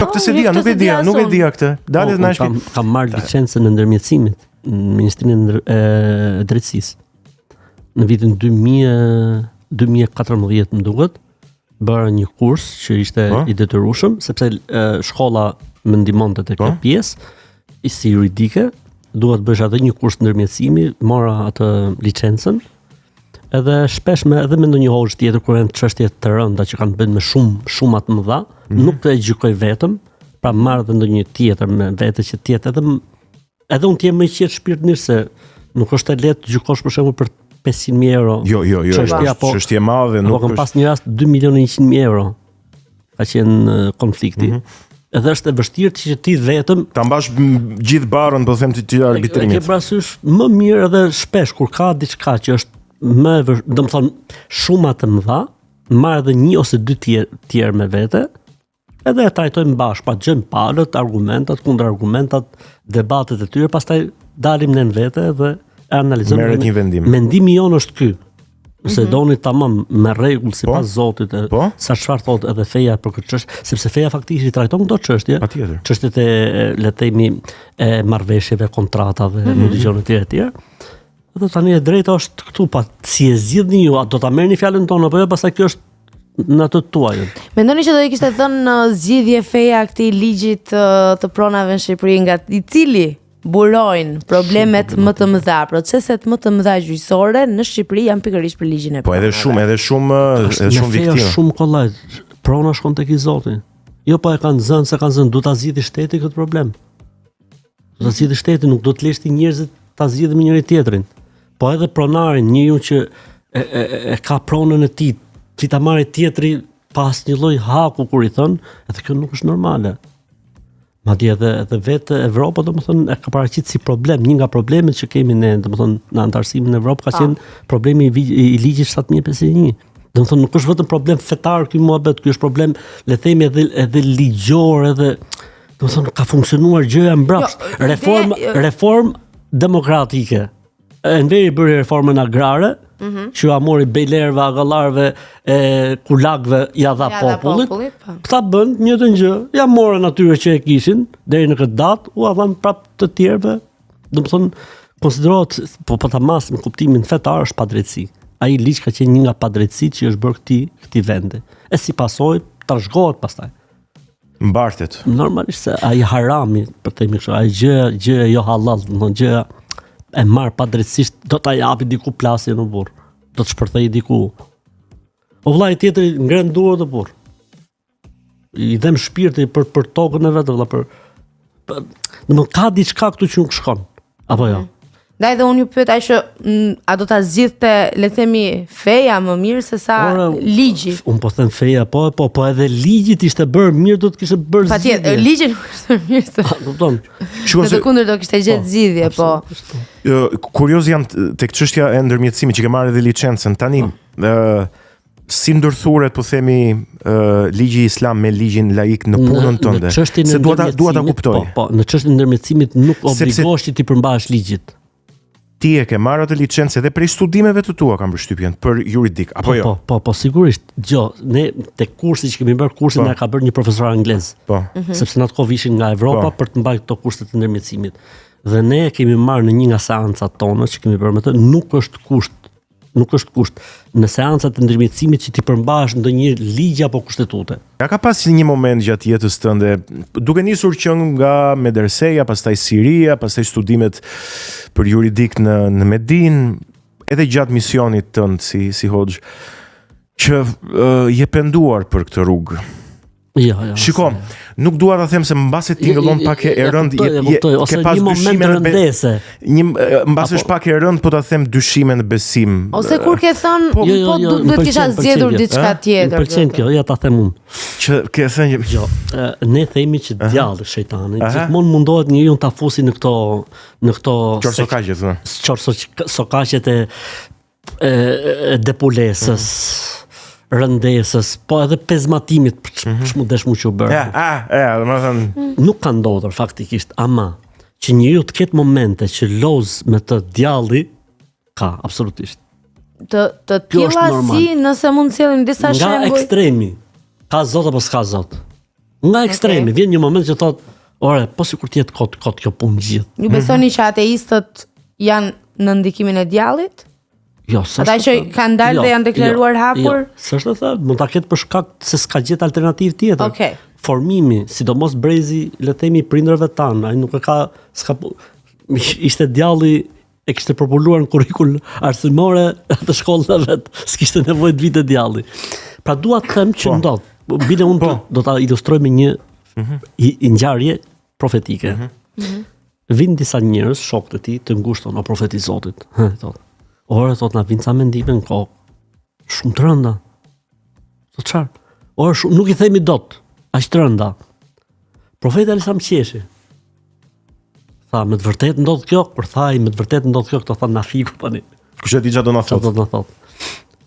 këtë se dia, nuk e dia këtë. Dalet na shpi. Kam marrë licencën e ndërmjetësimit në Ministrinë e Drejtësisë. Në vitin 2014 më duket, bëra një kurs që ishte i detyrueshëm, sepse shkolla më ndihmonte tek këtë pjesë si juridike, duhet bësh atë një kurs ndërmjetësimi, mora atë licencën. Edhe shpesh edhe me ndonjë hoxh tjetër kur janë çështje të rënda që kanë të bëjnë me shumë të mëdha, nuk të e gjykoj vetëm, pra marr edhe ndonjë tjetër me vete që tjetë edhe unë t'jem më i qetë shpirtërisht se nuk është e lehtë gjykosh për shembull për 500.000 euro. Jo, çështje e madhe, nuk është. Pas një rast 2.100.000 euro ka qenë konflikti. Edhe është e vështirë që ti vetëm ta mbash gjithë barën, po them ti arbitrimit. Ke parasysh më mirë edhe shpesh kur ka diçka që është domethënë shumë të mëdha, marr edhe një ose dy tjerë me vete, edhe e trajtojmë bashkë, pa gjëm palët, argumentat, kundërargumentat, debatet e tyre, pastaj dalim në vete dhe analizojmë. Merret një vendim. Mendimi jonë është ky. Se doni tamam me rregull sipas Zotit, sa çfarë thotë edhe feja për këtë çështje, sepse feja faktikisht i trajton këto çështje. Çështjet e le të themi e marrëveshjeve, kontratave, mundësione të tjera. Dhe tani e drejta është këtu, pa si e zgjidhni ju, do ta merrni fjalën tonë apo jo, pastaj kjo është në ato tuajën. Mendoni që do i kishte thënë zgjidhje feja këtij ligjit të pronave në Shqipëri nga i cili burojnë problemet më të mëdha, proceset më të mëdha gjyqësore në Shqipëri janë pikërisht për ligjin e pronave. Po edhe shumë viktimë. Është shumë kollaj. Prona shkon tek i Zoti. Jo po e kanë zënë se kanë zënë, do ta zgjidhë shteti këtë problem. Do ta zgjidhë shteti, nuk do të lesh ti njerëzit ta zgjidhin me njëri tjetrin. Po edhe pronarin, njëri që e ka pronën e tij, ti ta marrë tjetri pas një lloj haku kur i thon, edhe kjo nuk është normale. Madje edhe vetë Evropa domethënë e ka paraqitur si problem, një nga problemet që kemi ne domethënë në antarësimin në Evropë ka qenë problemi i ligjit 7551. Domethënë nuk është vetëm problem fetar ky muhabet, ky është problem le të themi edhe ligjor, edhe domethënë ka funksionuar gjëja mbrapsht. Reform demokratike. Në veri bëri reformën agrare, që a mori bejlerëve, agallarëve, kulakëve, ja dha popullit. Këta bënd një të gjë, ja morën atyre që e kishin, deri në këtë datë, u a dhanë prap të tjerëve. Do më thonë, konsiderohet, po ta masë në kuptimin fetar është padrejtësi. Ai ligj ka qenë një nga padrejtësitë që është bërë këtij vendi. E si pasojë, trashëgohet pastaj. Mbartet. Normalisht se ai harami, për të themi kështu, ai gjë jo halal, do të thonë gjë e marr pa drejtësisht, do ta japi diku plasje në burr. Do të shpërthej diku. O vllai tjetri ngren durën të burr. I dhem shpirti për tokën e vet, valla për do ka diçka këtu që nuk shkon. Apo jo. Ndaj dhe unë ju pyet që a do ta zgjidhte le të themi feja më mirë se sa ligji. Unë po them feja, po edhe ligjit ishte bërë mirë, do të kishte bërë zgjidhje. Patjetër, ligji nuk është mirë se. Kupton. Në të kundërt do kishte gjetë zgjidhje, po. Kurioz jam tek çështja e ndërmjetësimit që ke marrë edhe licencën. Tani si ndërthuret, po themi, ligji islam me ligjin laik në punën tënde. Se dua ta kuptoj. Po, në çështjen e ndërmjetësimit nuk obligohesh ti përmbahesh ligjit. Ti e ke marrë atë licencë edhe prej studimeve të tua, kam përshtypjen, për juridik, apo jo? Po, sigurisht. Ne tek kursi që kemi bërë, kursin na ka bërë një profesor anglez. Po. Sepse në atë kohë vishin nga Evropa për të mbajtur këto kurse të ndërmjetësimit. Dhe ne kemi marrë në një nga seancat tona që kemi bërë me të, nuk është kusht në seancat e ndërmjetësimit që ti përmbahesh ndonjë ligj apo kushtetute. Ja ka pas një moment gjatë jetës tënde, duke nisur që nga medreseja, pastaj Siria, pastaj studimet për juridik në Medinë, edhe gjatë misionit tënd si hoxh, që je penduar për këtë rrugë. Jo. Shiko, nuk dua ta them se mbase tingëllon pak e rënd, ke pas dyshime rëndese. Mbase është pak e rënd, po ta them dyshime në besim. Ose kur ke thënë, po duhet kisha zgjedhur diçka tjetër. Pëlqen kjo, ja ta them unë. Që ke thënë jo, ne themi që djalli shejtani gjithmonë mundohet njeriu ta fusi në këto çorçokaqet e depulesës, rëndesës, po edhe pezmatimit ç'mu dëshmu që u bërë. Domethënë nuk ka ndodhur faktikisht, ama që njeriu të ketë momente që loz me të djalli ka absolutisht. Të tilla si nëse mund të sjellim disa shembuj. Nga ekstremi. Ka zot apo s'ka zot? Nga ekstremi, vjen një moment që thot, ore, po sikur të jetë kot kjo punë gjithë. Ju besoni që ateistët janë në ndikimin e djallit? Jo, ata që kanë dalë dhe janë deklaruar hapur? Jo, s'është e thënë, mund ta ketë për shkak se s'ka gjetë alternativë tjetër. Okej. Formimi, sidomos brezi, le të themi prindërve tanë, ai nuk e ka ishte djalli e kishte propuluar në kurrikul arsimore atë shkollën e vet, s'kishte nevojë të vite djalli. Pra dua të them që ndodh. Bile unë do ta ilustroj me një ngjarje profetike. Vin disa njerëz, shokët e tij, të ngushtë, o profeti i Zotit. Thotë. Ora thot na vin ca mendime në kokë. Shumë të rënda. Thot çfarë? Ora shumë nuk i themi dot. Aq të rënda. Profeti Alisa më qeshi. Tha, me të vërtet ndodh kjo, kur thaj me të vërtet ndodh kjo, këto tha na fiku tani. Kush e di çfarë do na thotë? Do na thot.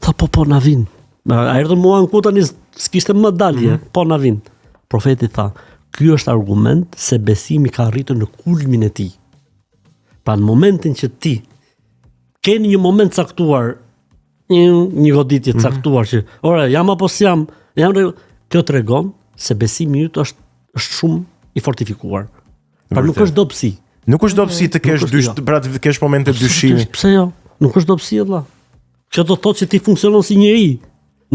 Tha po na vin. A erdhën mua në ku tani s'kishte më dalje, po na vin. Profeti tha, ky është argument se besimi ka arritur në kulmin e tij. Pra në momentin që ti keni një moment caktuar, një goditje caktuar që, ora, jam apo s'jam, kjo tregon se besimi yt është shumë i fortifikuar. Pra nuk është dobësi. Nuk është dobësi të kesh pra të kesh momente dyshimi. Pse jo? Nuk është dobësi valla. Kjo do të thotë që ti funksionon si njeri.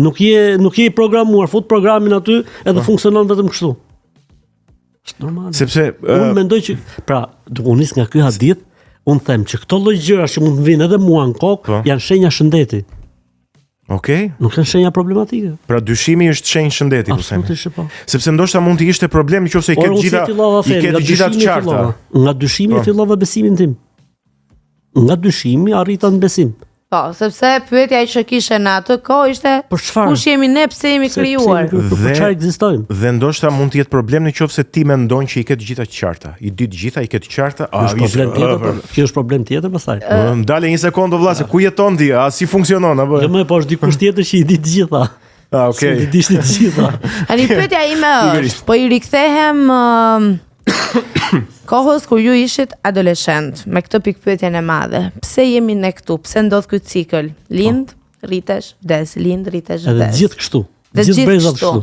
Nuk je i programuar, fut programin aty edhe funksionon vetëm kështu. Është normale. Sepse unë mendoj që, pra, duke u nis nga ky hadith, unë them që këto lloj gjëra që mund të vinë edhe mua në kokë, janë shenja shëndeti. Okej. Nuk janë shenja problematike. Pra dyshimi është shenjë shëndeti, po themi. Absolutisht po. Sepse ndoshta mund të ishte problem nëse i ke gjitha të qarta. Nga dyshimi fillova besimin tim. Nga dyshimi arrita në besim. Po, sepse pyetja që kishe në atë kohë ishte kush jemi ne, pse jemi krijuar? Për çfarë ekzistojmë? Dhe ndoshta mund të jetë problem nëse ti mendon që i ke të gjitha të qarta. I di të gjitha, i ke të qarta, Kjo është problem tjetër pastaj. Ndale një sekondë vëlla, se ku jeton ti? A si funksionon apo? Jo më po është dikush tjetër që i di të gjitha. Okej. I di të gjitha. Ani pyetja ime është, po i rikthehem kohës kur ju ishit adoleshent, me këtë pikpyetjen e madhe. Pse jemi ne këtu? Pse ndodh ky cikël? Lind, rritesh, vdes, lind, rritesh, vdes. Edhe gjithë kështu. Gjithë brezat kështu.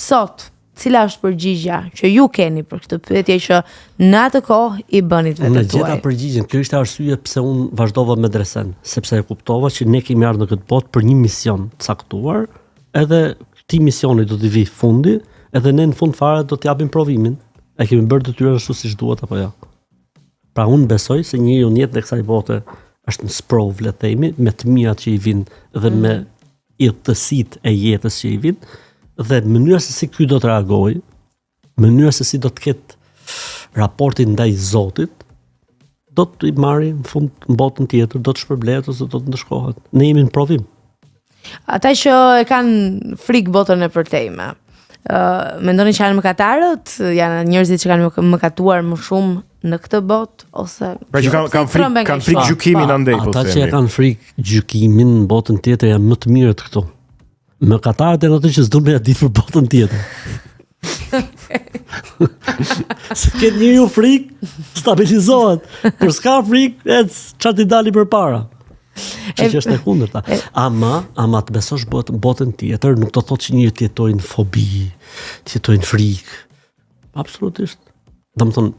Sot, cila është përgjigjja që ju keni për këtë pyetje që në atë kohë i bënit vetë tuaj? Unë gjeta përgjigjen. Kjo ishte arsye pse unë vazhdova medresen, sepse e kuptova që ne kemi ardhur në këtë botë për një mision të caktuar, edhe këtij misioni do të vi fundi, edhe ne në fund fare do të japim provimin. E kemi bërë detyrën ashtu siç duhet apo jo. Pra unë besoj se njeriu në jetën e kësaj bote është në sprov, le të themi, me të mirat që i vijnë dhe me irtësitë e jetës që i vijnë, dhe mënyra se si ky do të reagojë, mënyra se si do të ketë raportin ndaj Zotit, do të i marrë në fund në botën tjetër, do të shpërblehet ose do të ndëshkohet. Ne jemi në provim. Ata që e kanë frikë botën e përtejme, mendoni që janë mëkatarët, janë njerëzit që kanë mëkatuar më shumë në këtë botë ose pra që kanë frikë gjykimin andaj po themi. Ata që kanë frikë gjykimin në botën tjetër janë më të mirët këtu. Mëkatarët janë ato që s'do me ditë për botën tjetër. Se ketë njeriu frikë, stabilizohet. Kur s'ka frikë, çfarë t'i dali përpara. Që është e kundërta. Ama të besosh botën tjetër nuk do thotë që njëri të jetojë në fobi, të jetojë në frikë. Absolutisht. Domethënë,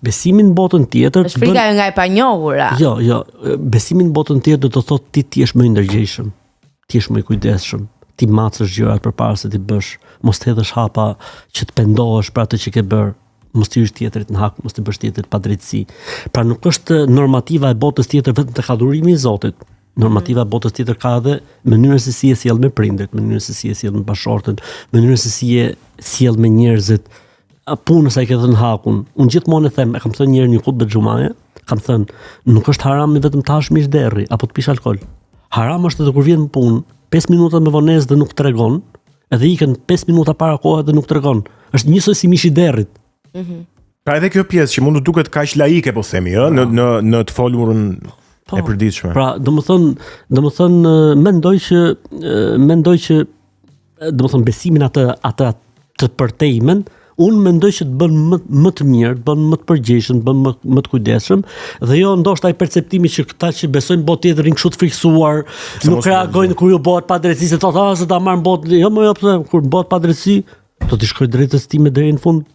besimi në botën tjetër është frika nga e panjohura. Jo, besimi në botën tjetër do të thotë ti jesh më i ndërgjegjshëm, ti jesh më i kujdesshëm, ti macësh gjërat përpara se ti bësh, mos të hedhësh hapa që të pendohesh për atë që ke bërë. Mos të hysh tjetrit në hak, mos të bësh tjetrit pa drejtësi. Pra nuk është normativa e botës tjetër vetëm tek adhurimi i Zotit. Normativa e botës tjetër ka edhe mënyrën se si e sjell me prindërit, mënyrën se si e sjell me bashortën, mënyrën se si e sjell me njerëzit, punën sa i ke dhënë hakun. Unë gjithmonë e them, e kam thënë një herë një hutbë xhumaje, kam thënë, nuk është haram vetëm të hash mish derri apo të pish alkol. Haram është edhe kur vjen në punë, 5 minuta me vonesë dhe nuk tregon, edhe ikën 5 minuta para kohës dhe nuk tregon. Është njësoj si mishi i derrit. Pra edhe kjo pjesë që mund të duket kaq laike po themi, në të folurën e përditshme. Pra, domethënë mendoj që domethënë besimin atë të përtejmen, unë mendoj që të bën më të mirë, të bën më të përgjegjshëm, të bën më të kujdesshëm, dhe jo ndoshta ai perceptimi që këta që besojnë botë tjetër kështu të friksuar, nuk reagojnë kur ju bëhet padrejtësi, se thotë se ta marr botë, jo, kur bëhet padrejtësi, Do t'i shkoj drejtës time deri në fund.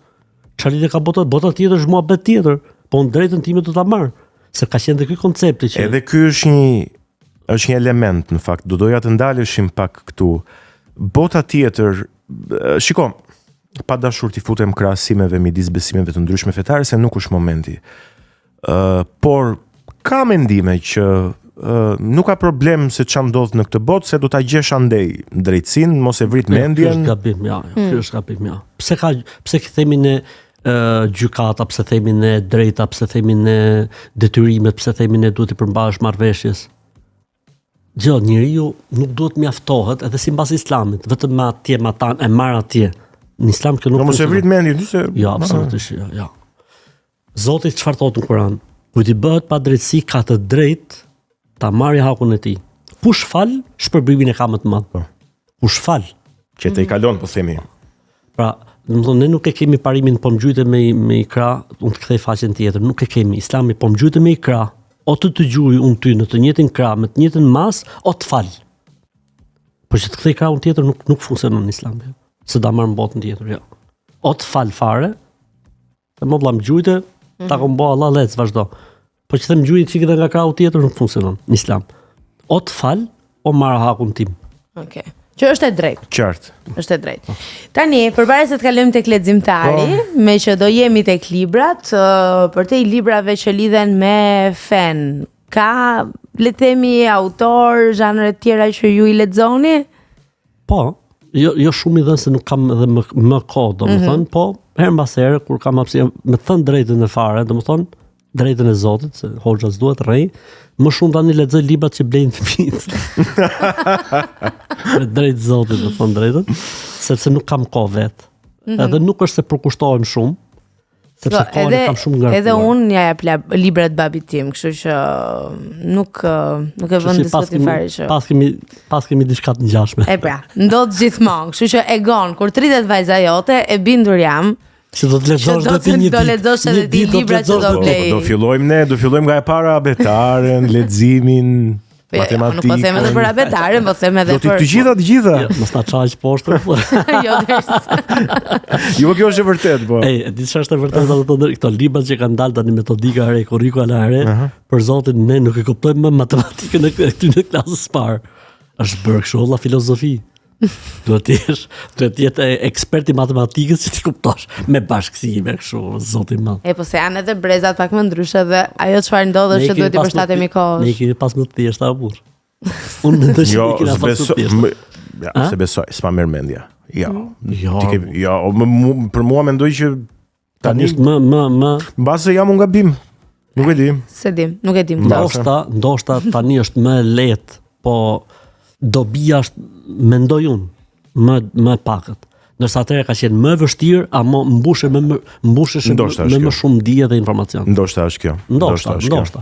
Çfarë lidhje ka bota tjetër është muhabet tjetër, po në drejtën time do ta marr. Se ka qenë dhe ky koncepti që edhe ky është një element në fakt. Do doja të ndaleshim pak këtu. Bota tjetër, shiko, pa dashur t'i futem krahasimeve midis besimeve të ndryshme fetare se nuk është momenti. Por ka mendime që nuk ka problem se ç'a ndodh në këtë botë, se do ta gjesh andej drejtësinë, mos e vrit mendjen. Ky është gabim, ky është gabim, Pse themi ne gjykata, pse themi ne drejta, pse themi ne detyrimet, pse themi ne duhet i përmbash marrëveshjes? Njeriu nuk duhet mjaftohet edhe sipas Islamit, vetëm me atje me ata e marr atje. Në Islam kjo nuk mos e vrit mendjen, se jo, absolutisht jo. Zoti çfarë thotë në Kur'an? Kujt i bëhet pa drejtësi ka të drejtë ta marrë hakun e tij. Kush fal, shpërblimin e ka më të madh. Kush fal, që te i kalon, po themi. Pra, domethënë ne nuk e kemi parimin po mgjujte me ikra, unë të kthej faqen tjetër, nuk e kemi. Islami po mgjujte me ikra, o të dëgjoj unë ty në të njëjtin krah, me të njëjtin mas, o të fal. Po që të kthej krahun tjetër nuk funksionon në Islam. Se da marr në botën tjetër, jo. O të fal fare, të më vëlla mgjujte, ta kom bo Allah lec, vazhdo. Po që them gjujit që këtë nga krahu tjetër nuk funksionon në Islam. O të fal, o marr hakun tim. Okej. Që është e drejtë. Qartë. Është e drejtë. Tani, përpara se të kalojmë tek leximtari, me që do jemi tek librat, për te librave që lidhen me fen, ka le të themi autor, zhanre të tjera që ju i lexoni? Po, jo shumë i dhënë se nuk kam edhe më kohë, domethënë, po her mbas here kur kam hapësirë me thënë drejtën e fare, domethënë drejtën e Zotit, se hoxha s'duhet rrej, më shumë tani lexoj librat që blejnë fëmijët. Me drejtë Zotit, do thon drejtën, sepse nuk kam kohë vet. Edhe nuk është se përkushtohem shumë, sepse kohën kam shumë ngarkuar. Edhe unë ja jap librat babit tim, kështu që nuk e vend diskutim fare që. Pas kemi diçka të ngjashme. E pra, ndodh gjithmonë, kështu që e gon kur tritet vajza jote, e bindur jam. Që do të lexosh do lexosh edhe ti libra që do blej. Do fillojmë nga e para abetaren, leximin, matematikën. Nuk po them edhe për abetaren, po them edhe për. Do të gjitha. Mos na çaj poshtë. Jo, derisa. Jo, kjo është e vërtet, po. Di çfarë është e vërtetë ato këto libra që kanë dalë tani metodika e re, kurrikula e re, për Zotin ne nuk e kuptojmë më matematikën e këtij në klasës së parë. Është bërë kështu valla filozofi. Duhet të jetë ekspert i matematikës që ti kuptosh me bashkësime kështu, Zoti i madh. Po se janë edhe brezat pak më ndryshe dhe ajo çfarë ndodh është që duhet i përshtatemi kohës. Ne kemi pas më të thjeshta burr. Unë mendoj se kemi pas më të thjeshta. Ja, se besoj, s'pa merr mendja. Jo, për mua mendoj që tani është më mbase jam un gabim. Nuk e di. Se dim, nuk e dim. Ndoshta tani është më lehtë, po dobia është, mendoj unë, më pakët. Ndërsa atëherë ka qenë më vështirë, ama mbushesh me më shumë dije dhe informacion. Ndoshta është kjo. Ndoshta.